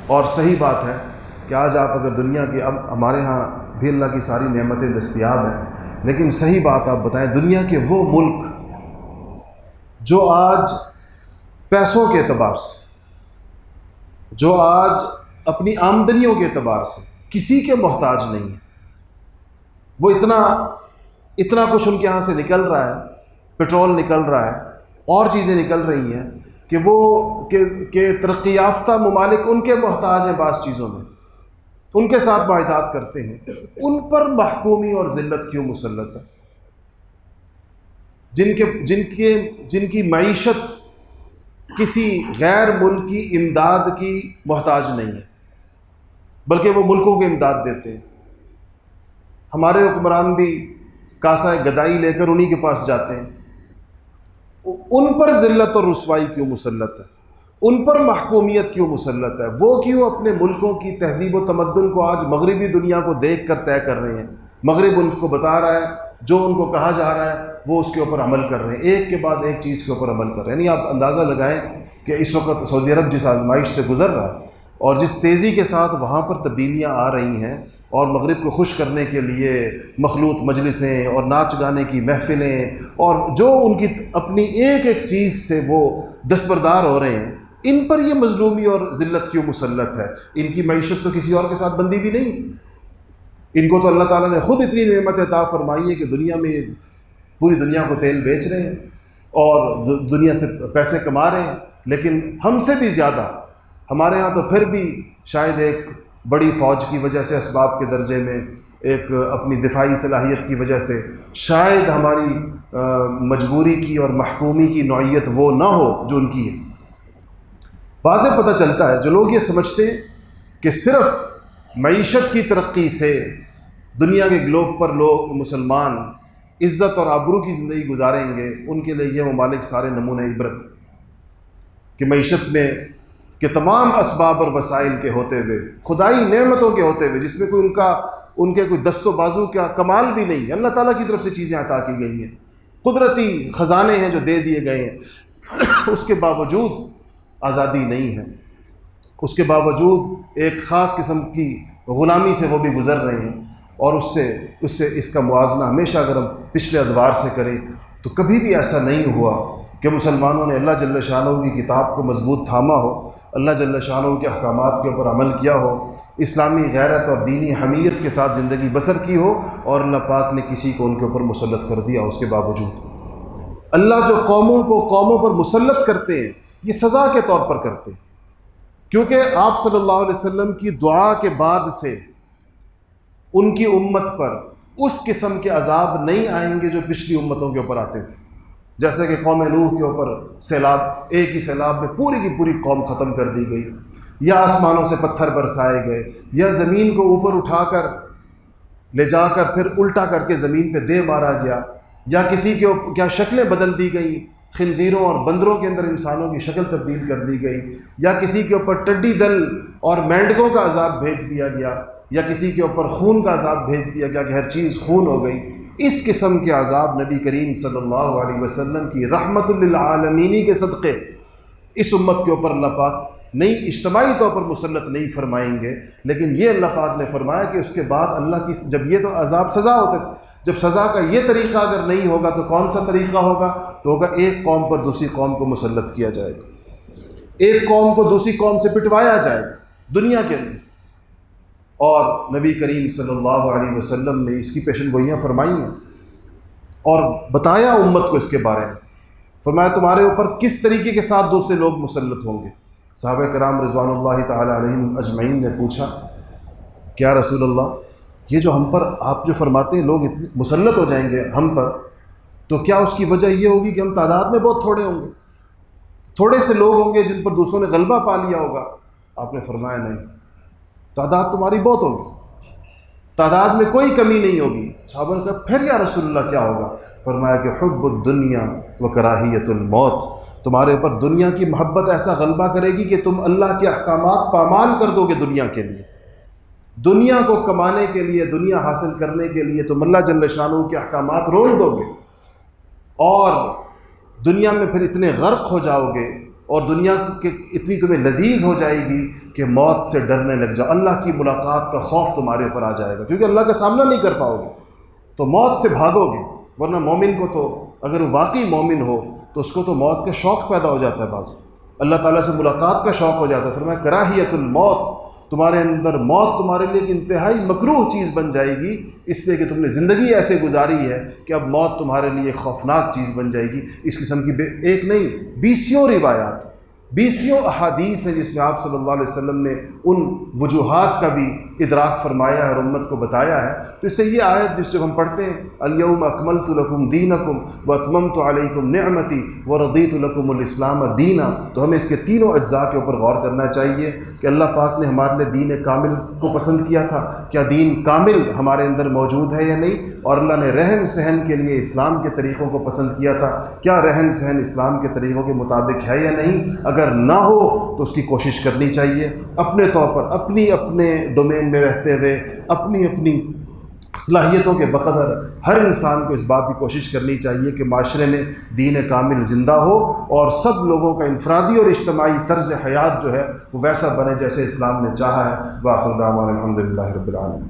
اور صحیح بات ہے کہ آج آپ اگر دنیا کی، اب ہمارے ہاں بھی اللہ کی ساری نعمتیں دستیاب ہیں، لیکن صحیح بات آپ بتائیں، دنیا کے وہ ملک جو آج پیسوں کے اعتبار سے، جو آج اپنی آمدنیوں کے اعتبار سے کسی کے محتاج نہیں ہیں، وہ اتنا کچھ ان کے ہاں سے نکل رہا ہے، پیٹرول نکل رہا ہے، اور چیزیں نکل رہی ہیں کہ ترقی یافتہ ممالک ان کے محتاج ہیں بعض چیزوں میں، ان کے ساتھ معاہدات کرتے ہیں، ان پر محکومی اور ذلت کیوں مسلط ہے؟ جن کی معیشت کسی غیر ملکی امداد کی محتاج نہیں ہے، بلکہ وہ ملکوں کو امداد دیتے ہیں۔ ہمارے حکمران بھی کاسہ گدائی لے کر انہی کے پاس جاتے ہیں۔ ان پر ذلت اور رسوائی کیوں مسلط ہے؟ ان پر محکومیت کیوں مسلط ہے؟ وہ کیوں اپنے ملکوں کی تہذیب و تمدن کو آج مغربی دنیا کو دیکھ کر طے کر رہے ہیں؟ مغرب ان کو بتا رہا ہے، جو ان کو کہا جا رہا ہے وہ اس کے اوپر عمل کر رہے ہیں، ایک کے بعد ایک چیز کے اوپر عمل کر رہے ہیں۔ یعنی آپ اندازہ لگائیں کہ اس وقت سعودی عرب جس آزمائش سے گزر رہا ہے اور جس تیزی کے ساتھ وہاں پر تبدیلیاں آ رہی ہیں، اور مغرب کو خوش کرنے کے لیے مخلوط مجلسیں اور ناچ گانے کی محفلیں، اور جو ان کی اپنی ایک ایک چیز سے وہ دستبردار ہو رہے ہیں، ان پر یہ مظلومی اور ذلت کیوں مسلط ہے؟ ان کی معیشت تو کسی اور کے ساتھ بندی بھی نہیں، ان کو تو اللہ تعالیٰ نے خود اتنی نعمت عطا فرمائی ہے کہ دنیا میں پوری دنیا کو تیل بیچ رہے ہیں اور دنیا سے پیسے کما رہے ہیں، لیکن ہم سے بھی زیادہ ہمارے ہاں تو پھر بھی شاید ایک بڑی فوج کی وجہ سے، اسباب کے درجے میں، ایک اپنی دفاعی صلاحیت کی وجہ سے شاید ہماری مجبوری کی اور محکومی کی نوعیت وہ نہ ہو جو ان کی ہے۔ واضح پتہ چلتا ہے جو لوگ یہ سمجھتے ہیں کہ صرف معیشت کی ترقی سے دنیا کے گلوب پر لوگ مسلمان عزت اور آبرو کی زندگی گزاریں گے، ان کے لیے یہ ممالک سارے نمونہ عبرت کہ معیشت میں کہ تمام اسباب اور وسائل کے ہوتے ہوئے، خدائی نعمتوں کے ہوتے ہوئے، جس میں ان کے کوئی دست و بازو کا کمال بھی نہیں ہے، اللہ تعالیٰ کی طرف سے چیزیں عطا کی گئی ہیں، قدرتی خزانے ہیں جو دے دیے گئے ہیں، اس کے باوجود آزادی نہیں ہے، اس کے باوجود ایک خاص قسم کی غلامی سے وہ بھی گزر رہے ہیں، اور اس سے اس کا موازنہ ہمیشہ اگر ہم پچھلے ادوار سے کریں تو کبھی بھی ایسا نہیں ہوا کہ مسلمانوں نے اللہ جل شانہ کی کتاب کو مضبوط تھاما ہو، اللہ جل شانہ کے احکامات کے اوپر عمل کیا ہو، اسلامی غیرت اور دینی حمیت کے ساتھ زندگی بسر کی ہو، اور اللہ پاک نے کسی کو ان کے اوپر مسلط کر دیا۔ اس کے باوجود اللہ جو قوموں پر مسلط کرتے ہیں، یہ سزا کے طور پر کرتے ہیں، کیونکہ آپ صلی اللہ علیہ وسلم کی دعا کے بعد سے ان کی امت پر اس قسم کے عذاب نہیں آئیں گے جو پچھلی امتوں کے اوپر آتے تھے، جیسے کہ قوم نوح کے اوپر سیلاب، ایک ہی سیلاب میں پوری کی پوری قوم ختم کر دی گئی، یا آسمانوں سے پتھر برسائے گئے، یا زمین کو اوپر اٹھا کر لے جا کر پھر الٹا کر کے زمین پہ دے مارا گیا، یا کسی کے کیا شکلیں بدل دی گئیں، خنزیروں اور بندروں کے اندر انسانوں کی شکل تبدیل کر دی گئی، یا کسی کے اوپر ٹڈی دل اور مینڈکوں کا عذاب بھیج دیا گیا، یا کسی کے اوپر خون کا عذاب بھیج دیا گیا کہ ہر چیز خون ہو گئی۔ اس قسم کے عذاب نبی کریم صلی اللہ علیہ وسلم کی رحمت للعالمینی کے صدقے اس امت کے اوپر اللہ پاک نہیں اجتماعی طور پر مسلط نہیں فرمائیں گے، لیکن یہ اللہ پاک نے فرمایا کہ اس کے بعد اللہ کی، جب یہ تو عذاب سزا ہوتے تھے، جب سزا کا یہ طریقہ اگر نہیں ہوگا تو کون سا طریقہ ہوگا؟ تو ہوگا ایک قوم پر دوسری قوم کو مسلط کیا جائے گا، ایک قوم کو دوسری قوم سے پٹوایا جائے گا دنیا کے اندر۔ اور نبی کریم صلی اللہ علیہ وسلم نے اس کی پیشن گوئیاں فرمائی ہیں اور بتایا امت کو اس کے بارے میں، فرمایا تمہارے اوپر کس طریقے کے ساتھ دوسرے لوگ مسلط ہوں گے۔ صحابہ کرام رضوان اللہ تعالی علیہم اجمعین نے پوچھا کہ یا رسول اللہ، یہ جو ہم پر آپ جو فرماتے ہیں لوگ مسلط ہو جائیں گے ہم پر، تو کیا اس کی وجہ یہ ہوگی کہ ہم تعداد میں بہت تھوڑے ہوں گے، تھوڑے سے لوگ ہوں گے جن پر دوسروں نے غلبہ پا لیا ہوگا؟ آپ نے فرمایا نہیں، تعداد تمہاری بہت ہوگی، تعداد میں کوئی کمی نہیں ہوگی۔ صحابہ نے کہا پھر یا رسول اللہ کیا ہوگا؟ فرمایا کہ حب الدنیا و کراہیت الموت، تمہارے اوپر دنیا کی محبت ایسا غلبہ کرے گی کہ تم اللہ کے احکامات پامال کر دو گے دنیا کے لیے، دنیا کو کمانے کے لیے، دنیا حاصل کرنے کے لیے تم اللہ جل شانہ کے احکامات رول دو گے، اور دنیا میں پھر اتنے غرق ہو جاؤ گے اور دنیا کے اتنی تمہیں لذیذ ہو جائے گی کہ موت سے ڈرنے لگ جاؤ، اللہ کی ملاقات کا خوف تمہارے اوپر آ جائے گا، کیونکہ اللہ کا سامنا نہیں کر پاؤ گے تو موت سے بھاگو گے۔ ورنہ مومن کو تو اگر وہ واقعی مومن ہو تو اس کو تو موت کا شوق پیدا ہو جاتا ہے، بعض اللہ تعالیٰ سے ملاقات کا شوق ہو جاتا ہے۔ فرمایا کراہیت الموت، تمہارے اندر موت تمہارے لیے ایک انتہائی مکروہ چیز بن جائے گی، اس لیے کہ تم نے زندگی ایسے گزاری ہے کہ اب موت تمہارے لیے ایک خوفناک چیز بن جائے گی۔ اس قسم کی ایک نہیں، بیسیوں روایات، بیسیوں احادیث ہیں جس میں آپ صلی اللہ علیہ وسلم نے ان وجوہات کا بھی ادراک فرمایا ہے اور امت کو بتایا ہے۔ تو اس سے یہ آیت جس جب ہم پڑھتے ہیں الیوم اکملت لکم دینکم واتممت علیکم نعمتی ورضیت لکم الاسلام دینا، تو ہمیں اس کے تینوں اجزاء کے اوپر غور کرنا چاہیے کہ اللہ پاک نے ہمارے لیے دین کامل کو پسند کیا تھا، کیا دین کامل ہمارے اندر موجود ہے یا نہیں، اور اللہ نے رہن سہن کے لیے اسلام کے طریقوں کو پسند کیا تھا، کیا رہن سہن اسلام کے طریقوں کے مطابق ہے یا نہیں۔ اگر نہ ہو تو اس کی کوشش کرنی چاہیے، اپنے طور پر اپنے ڈومین میں رہتے ہوئے اپنی صلاحیتوں کے بقدر ہر انسان کو اس بات کی کوشش کرنی چاہیے کہ معاشرے میں دین کامل زندہ ہو اور سب لوگوں کا انفرادی اور اجتماعی طرز حیات جو ہے وہ ویسا بنے جیسے اسلام نے چاہا ہے۔ وآخر دعوانا الحمدللہ رب العالمین۔